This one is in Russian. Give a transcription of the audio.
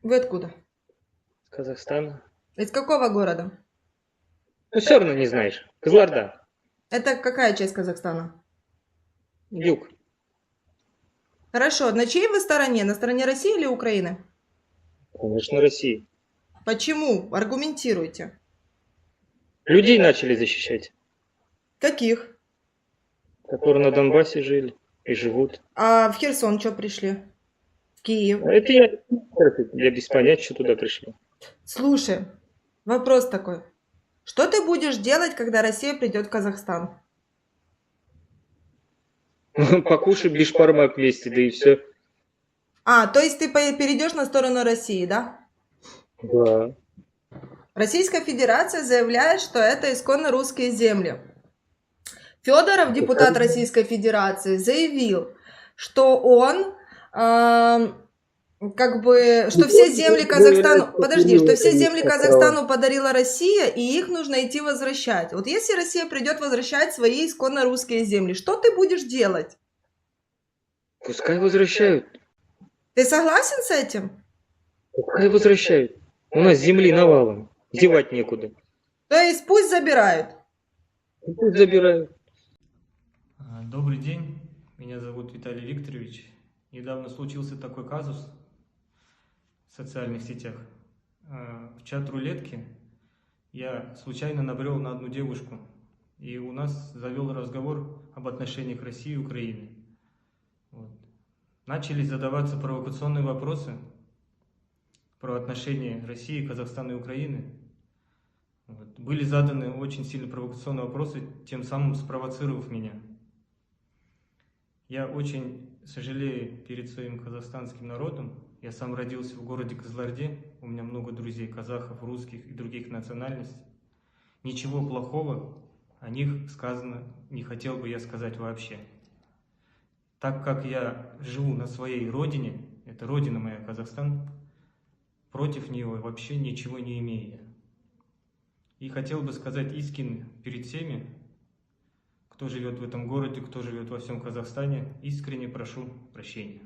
Вы откуда? Казахстана. Из какого города? Ну, все равно не знаешь. Кызылорда. Это какая часть Казахстана? Юг. Хорошо, на чьей вы стороне? На стороне России или Украины? Конечно, России. Почему? Аргументируйте. Людей начали защищать, Каких? которые на Донбассе жили и живут. А в Херсон что пришли? В Киев? А это я без понятия, что туда пришли. Слушай, вопрос такой. Что ты будешь делать, когда Россия придет в Казахстан? Покушай бишбармак вместе, да и все. А, то есть ты перейдешь на сторону России, да? Да. Российская Федерация заявляет, что это исконно русские земли. Федоров, депутат Российской Федерации, заявил, что он что все земли Казахстану, подожди, что все земли Казахстану подарила Россия, и их нужно идти возвращать. Вот если Россия придет возвращать свои исконно русские земли, что ты будешь делать? Пускай возвращают. Ты согласен с этим? Пускай возвращают. У нас земли навалом. Девать некуда. То есть пусть забирают. Пусть забирают. Добрый день, меня зовут Виталий Викторович. Недавно случился такой казус в социальных сетях. В чат рулетки я случайно набрел на одну девушку, и у нас завел разговор об отношениях России и Украины. Вот. Начались задаваться провокационные вопросы про отношения России, Казахстана и Украины. Вот. Были заданы очень сильно провокационные вопросы, тем самым спровоцировав меня. Я очень сожалею перед своим казахстанским народом. Я сам родился в городе Кызылорде. У меня много друзей казахов, русских и других национальностей. Ничего плохого о них сказано не хотел бы я сказать вообще. Так как я живу на своей родине, это родина моя, Казахстан, против него вообще ничего не имею. И хотел бы сказать искренне перед всеми, кто живет в этом городе, кто живет во всем Казахстане, искренне прошу прощения.